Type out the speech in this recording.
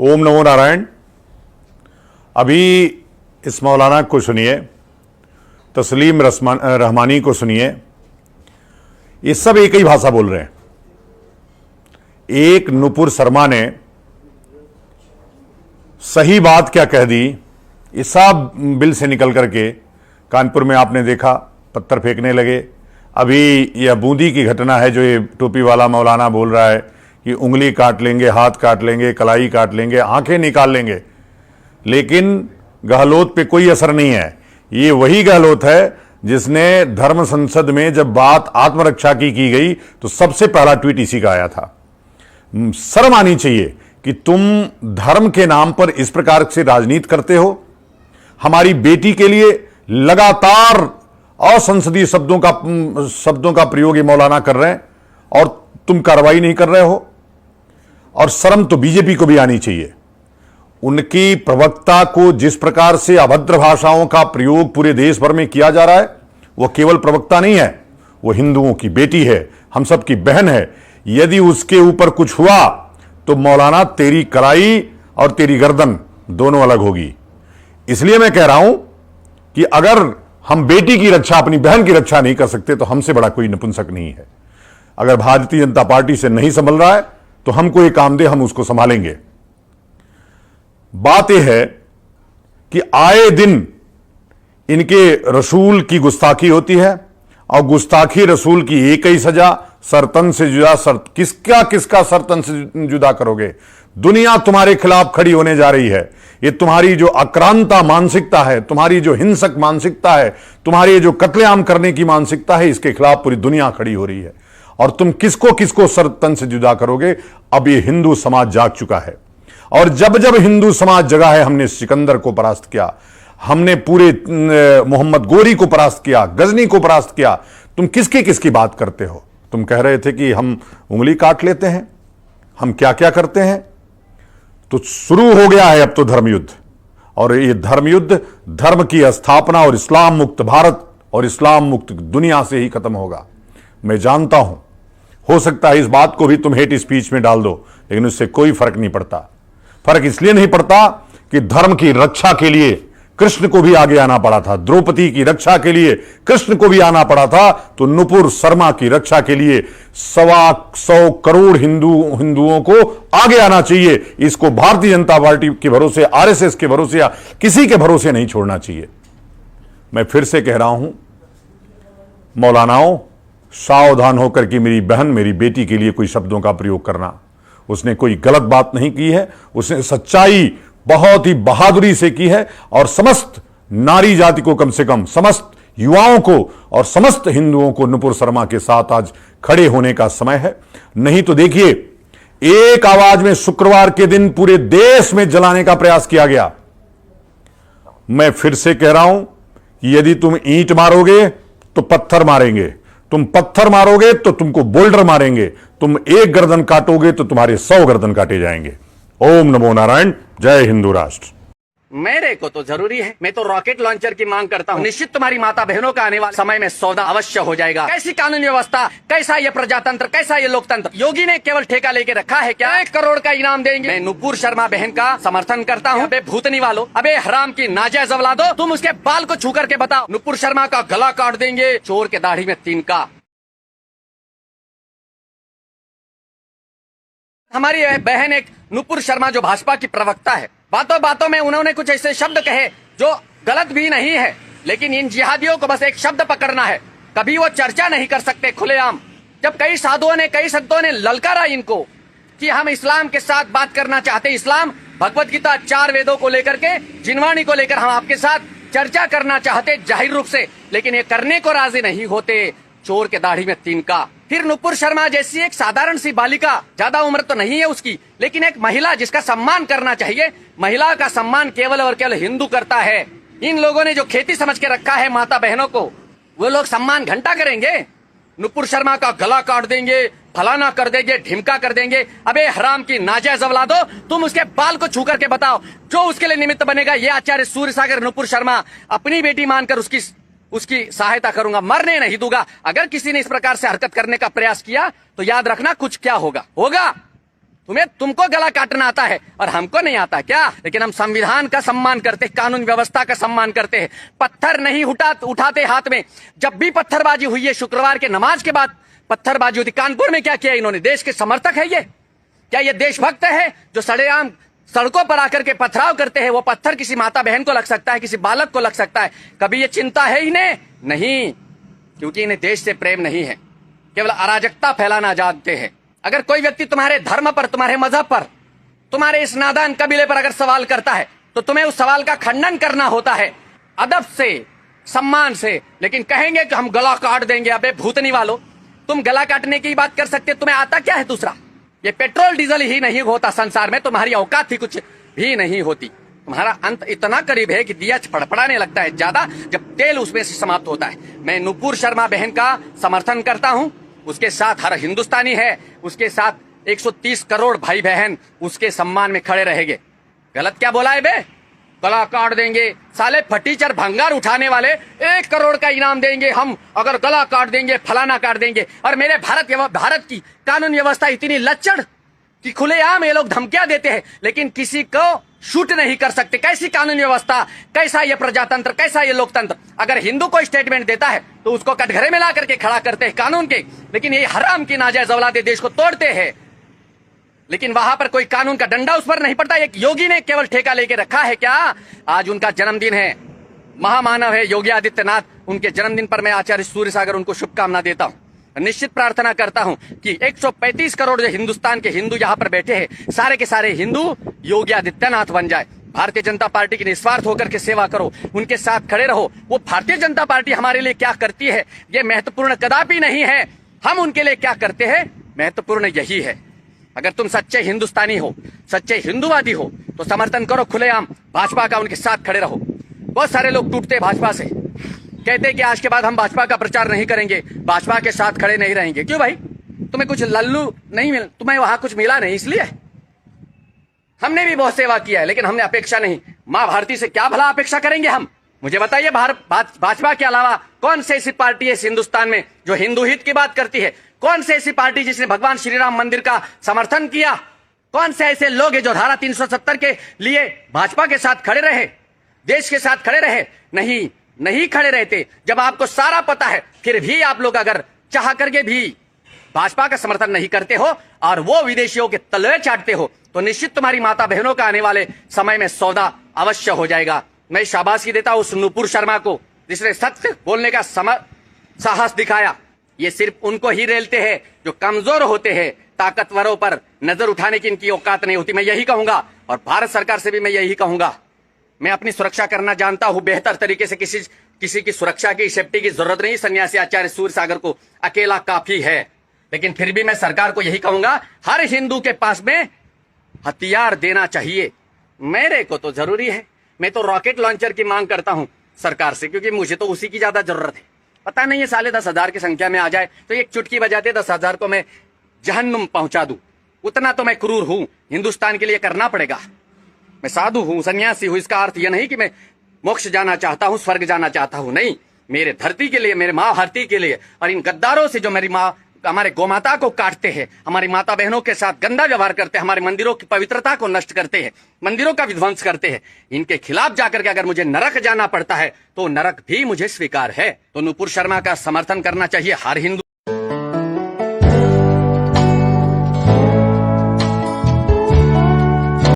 ओम नमो नारायण। अभी इस मौलाना को सुनिए, तस्लीम रहमानी को सुनिए, ये सब एक ही भाषा बोल रहे हैं। एक नुपुर शर्मा ने सही बात क्या कह दी, ये सब बिल से निकल करके कानपुर में आपने देखा पत्थर फेंकने लगे। अभी यह बूंदी की घटना है जो ये टोपी वाला मौलाना बोल रहा है कि उंगली काट लेंगे, हाथ काट लेंगे, कलाई काट लेंगे, आंखें निकाल लेंगे, लेकिन गहलोत पे कोई असर नहीं है। ये वही गहलोत है जिसने धर्म संसद में जब बात आत्मरक्षा की गई तो सबसे पहला ट्वीट इसी का आया था। शर्म आनी चाहिए कि तुम धर्म के नाम पर इस प्रकार से राजनीति करते हो। हमारी बेटी के लिए लगातार असंसदीय शब्दों का प्रयोग ये मौलाना कर रहे हैं और तुम कार्रवाई नहीं कर रहे हो। और शर्म तो बीजेपी को भी आनी चाहिए। उनकी प्रवक्ता को जिस प्रकार से अभद्र भाषाओं का प्रयोग पूरे देश भर में किया जा रहा है, वह केवल प्रवक्ता नहीं है, वो हिंदुओं की बेटी है, हम सब की बहन है। यदि उसके ऊपर कुछ हुआ तो मौलाना तेरी कलाई और तेरी गर्दन दोनों अलग होगी। इसलिए मैं कह रहा हूं कि अगर हम बेटी की रक्षा, अपनी बहन की रक्षा नहीं कर सकते तो हमसे बड़ा कोई नपुंसक नहीं है। अगर भारतीय जनता पार्टी से नहीं संभल रहा है तो हमको एक काम दे, हम उसको संभालेंगे। बात यह है कि आए दिन इनके रसूल की गुस्ताखी होती है और गुस्ताखी रसूल की एक ही सजा, सरतन से जुदा। किसका सरतन से जुदा करोगे? दुनिया तुम्हारे खिलाफ खड़ी होने जा रही है। ये तुम्हारी जो आक्रांता मानसिकता है, तुम्हारी जो हिंसक मानसिकता है, तुम्हारी जो कत्लेआम करने की मानसिकता है, इसके खिलाफ पूरी दुनिया खड़ी हो रही है। और तुम किसको सरतन से जुदा करोगे? अब ये हिंदू समाज जाग चुका है। और जब जब हिंदू समाज जगा है, हमने सिकंदर को परास्त किया, हमने पूरे मोहम्मद गोरी को परास्त किया, गजनी को परास्त किया। तुम किसकी बात करते हो? तुम कह रहे थे कि हम उंगली काट लेते हैं, हम क्या क्या करते हैं। तो शुरू हो गया है अब तो धर्मयुद्ध, और ये धर्मयुद्ध धर्म की स्थापना और इस्लाम मुक्त भारत और इस्लाम मुक्त दुनिया से ही खत्म होगा। मैं जानता हूं, हो सकता है इस बात को भी तुम हेट स्पीच में डाल दो, लेकिन उससे कोई फर्क नहीं पड़ता। फर्क इसलिए नहीं पड़ता कि धर्म की रक्षा के लिए कृष्ण को भी आगे आना पड़ा था, द्रौपदी की रक्षा के लिए कृष्ण को भी आना पड़ा था, तो नुपुर शर्मा की रक्षा के लिए 125 करोड़ हिंदुओं को आगे आना चाहिए। इसको भारतीय जनता पार्टी के भरोसे, आरएसएस के भरोसे या किसी के भरोसे नहीं छोड़ना चाहिए। मैं फिर से कह रहा हूं, मौलानाओं, सावधान होकर कि मेरी बहन, मेरी बेटी के लिए कोई शब्दों का प्रयोग करना। उसने कोई गलत बात नहीं की है, उसने सच्चाई बहुत ही बहादुरी से की है। और समस्त नारी जाति को, कम से कम समस्त युवाओं को और समस्त हिंदुओं को नुपुर शर्मा के साथ आज खड़े होने का समय है। नहीं तो देखिए, एक आवाज में शुक्रवार के दिन पूरे देश में जलाने का प्रयास किया गया। मैं फिर से कह रहा हूं कि यदि तुम ईंट मारोगे तो पत्थर मारेंगे, तुम पत्थर मारोगे तो तुमको बोल्डर मारेंगे, तुम एक गर्दन काटोगे तो तुम्हारे 100 गर्दन काटे जाएंगे। ओम नमो नारायण। जय हिंदू राष्ट्र। मेरे को तो जरूरी है, मैं तो रॉकेट लॉन्चर की मांग करता हूँ। निश्चित तुम्हारी माता बहनों का आने वाले समय में सौदा अवश्य हो जाएगा। कैसी कानून व्यवस्था, कैसा ये प्रजातंत्र, कैसा ये लोकतंत्र। योगी ने केवल ठेका लेके रखा है क्या? 1 करोड़ का इनाम देंगे। मैं नुपुर शर्मा बहन का समर्थन करता हूँ। अबे भूतनी वालों, अबे हराम की नाजायज औलादो, तुम उसके बाल को छू करके बताओ, नुपुर शर्मा का गला काट देंगे, चोर के दाढ़ी में तिनका। हमारी बहन एक नुपुर शर्मा जो भाजपा की प्रवक्ता है, बातों बातों में उन्होंने कुछ ऐसे शब्द कहे जो गलत भी नहीं है, लेकिन इन जिहादियों को बस एक शब्द पकड़ना है। कभी वो चर्चा नहीं कर सकते खुलेआम। जब कई साधुओं ने, कई संतों ने ललकारा इनको कि हम इस्लाम के साथ बात करना चाहते, इस्लाम, भगवत गीता, 4 वेदों को लेकर के, जिनवाणी को लेकर हम आपके साथ चर्चा करना चाहते जाहिर रूप से, लेकिन ये करने को राजी नहीं होते। चोर के दाढ़ी में तिनका। फिर नुपुर शर्मा जैसी एक साधारण सी बालिका, ज्यादा उम्र तो नहीं है उसकी, लेकिन एक महिला जिसका सम्मान करना चाहिए, महिला का सम्मान केवल और केवल हिंदू करता है। इन लोगों ने जो खेती समझ के रखा है माता बहनों को, वो लोग सम्मान घंटा करेंगे। नुपुर शर्मा का गला काट देंगे, फलाना कर देंगे, ढिमका कर देंगे। अबे हराम की नाजायज औलादो, तुम उसके बाल को छू करके बताओ, जो उसके लिए निमित्त बनेगा। ये आचार्य सूर्यसागर नुपुर शर्मा अपनी बेटी मानकर उसकी सहायता करूंगा, मरने नहीं दूंगा। अगर किसी ने इस प्रकार से हरकत करने का प्रयास किया तो याद रखना कुछ क्या होगा। तुम्हें तुमको गला काटना आता है और हमको नहीं आता क्या? लेकिन हम संविधान का सम्मान करते हैं, कानून व्यवस्था का सम्मान करते हैं, पत्थर नहीं उठाते हाथ में। जब भी पत्थरबाजी हुई है, शुक्रवार के नमाज के बाद पत्थरबाजी हुई थी। कानपुर में क्या किया इन्होंने? देश के समर्थक है ये? क्या ये देशभक्त है जो सड़ेआम सड़कों पर आकर के पथराव करते हैं? वो पत्थर किसी माता बहन को लग सकता है, किसी बालक को लग सकता है, कभी ये चिंता है इन्हें? नहीं, क्योंकि इन्हें देश से प्रेम नहीं है, केवल अराजकता फैलाना जानते हैं। अगर कोई व्यक्ति तुम्हारे धर्म पर, तुम्हारे मजहब पर, तुम्हारे इस नादान कबीले पर अगर सवाल करता है तो तुम्हें उस सवाल का खंडन करना होता है, अदब से, सम्मान से। लेकिन कहेंगे कि हम गला काट देंगे। अबे भूतनी वालों, तुम गला काटने की बात कर सकते, तुम्हें आता क्या है दूसरा? ये पेट्रोल डीजल ही नहीं होता संसार में, तुम्हारी औकात ही कुछ भी नहीं होती। तुम्हारा अंत इतना करीब है कि दिया फड़फड़ाने लगता है ज्यादा जब तेल उसमें से समाप्त होता है। मैं नुपुर शर्मा बहन का समर्थन करता हूं, उसके साथ हर हिंदुस्तानी है, उसके साथ 130 करोड़ भाई बहन उसके सम्मान में खड़े रहेंगे। गलत क्या बोला है बे? गला काट देंगे साले फटीचर भंगार उठाने वाले, 1 करोड़ का इनाम देंगे हम अगर गला काट देंगे, फलाना काट देंगे। और मेरे भारत की कानून व्यवस्था इतनी लच्चड़ कि खुलेआम ये लोग धमकियां देते हैं लेकिन किसी को शूट नहीं कर सकते। कैसी कानून व्यवस्था, कैसा ये प्रजातंत्र, कैसा ये लोकतंत्र? अगर हिंदू को स्टेटमेंट देता है तो उसको कटघरे में ला करके खड़ा करते हैं कानून के, लेकिन ये हराम की नाजायज औलादे देश को तोड़ते हैं। लेकिन वहां पर कोई कानून का डंडा उस पर नहीं पड़ता। एक योगी ने केवल ठेका लेके रखा है क्या? आज उनका जन्मदिन है, महामानव है योगी आदित्यनाथ। उनके जन्मदिन पर मैं आचार्य सूर्यसागर उनको शुभकामना देता हूं। निश्चित प्रार्थना करता हूं कि 135 करोड़ जो हिंदुस्तान के हिंदू यहाँ पर बैठे हैं, सारे के सारे हिंदू योगी आदित्यनाथ बन जाए। भारतीय जनता पार्टी की निस्वार्थ होकर के सेवा करो, उनके साथ खड़े रहो। वो भारतीय जनता पार्टी हमारे लिए क्या करती है ये महत्वपूर्ण कदापि नहीं है, हम उनके लिए क्या करते हैं महत्वपूर्ण यही है। अगर तुम सच्चे हिंदुस्तानी हो, सच्चे हिंदूवादी हो तो समर्थन करो खुलेआम भाजपा का, उनके साथ खड़े रहो। बहुत सारे लोग टूटते भाजपा से, कहते कि आज के बाद हम भाजपा का प्रचार नहीं करेंगे, भाजपा के साथ खड़े नहीं रहेंगे। क्यों भाई? तुम्हें कुछ लल्लू नहीं मिला, तुम्हें वहां कुछ मिला नहीं इसलिए? हमने भी बहुत सेवा किया है लेकिन हमने अपेक्षा नहीं। मां भारती से क्या भला अपेक्षा करेंगे हम? मुझे बताइए, भाजपा के अलावा कौन सी ऐसी पार्टी है इस हिंदुस्तान में जो हिंदू हित की बात करती है? कौन सी ऐसी पार्टी जिसने भगवान श्री राम मंदिर का समर्थन किया? कौन से ऐसे लोग हैं जो धारा 370 के लिए भाजपा के साथ खड़े रहे, देश के साथ खड़े रहे? नहीं खड़े रहते। जब आपको सारा पता है फिर भी आप लोग अगर चाह करके भी भाजपा का समर्थन नहीं करते हो और वो विदेशियों के तलवे चाटते हो तो निश्चित तुम्हारी माता बहनों का आने वाले समय में सौदा अवश्य हो जाएगा। मैं शाबाशी देता हूं उस नुपुर शर्मा को जिसने सत्य बोलने का साहस दिखाया। ये सिर्फ उनको ही रेलते हैं जो कमजोर होते हैं, ताकतवरों पर नजर उठाने की इनकी औकात नहीं होती। मैं यही कहूंगा और भारत सरकार से भी मैं यही कहूंगा। मैं अपनी सुरक्षा करना जानता हूं बेहतर तरीके से, किसी की सुरक्षा की, सेफ्टी की जरूरत नहीं। सन्यासी आचार्य सूर्यसागर को अकेला काफी है। लेकिन फिर भी मैं सरकार को यही कहूंगा, हर हिंदू के पास में हथियार देना चाहिए। मेरे को तो जरूरी है, मैं तो रॉकेट लॉन्चर की मांग करता हूं सरकार से, क्योंकि मुझे तो उसी की ज्यादा जरूरत है। पता नहीं है साले 10,000 की संख्या में आ जाए तो एक चुटकी बजाते 10,000 को मैं जहन्नुम पहुंचा दूं। उतना तो मैं क्रूर हूं, हिंदुस्तान के लिए करना पड़ेगा। मैं साधु हूं, सन्यासी हूं। इसका अर्थ यह नहीं कि मैं मोक्ष जाना चाहता हूं, स्वर्ग जाना चाहता हूं। नहीं, मेरे धरती के लिए, मेरे माँ भारती के लिए और इन गद्दारों से जो मेरी माँ, हमारे गोमाता को काटते हैं, हमारी माता बहनों के साथ गंदा व्यवहार करते हैं, हमारे मंदिरों की पवित्रता को नष्ट करते हैं, मंदिरों का विध्वंस करते हैं, इनके खिलाफ जाकर के अगर मुझे नरक जाना पड़ता है तो नरक भी मुझे स्वीकार है। तो नुपुर शर्मा का समर्थन करना चाहिए हर हिंदू।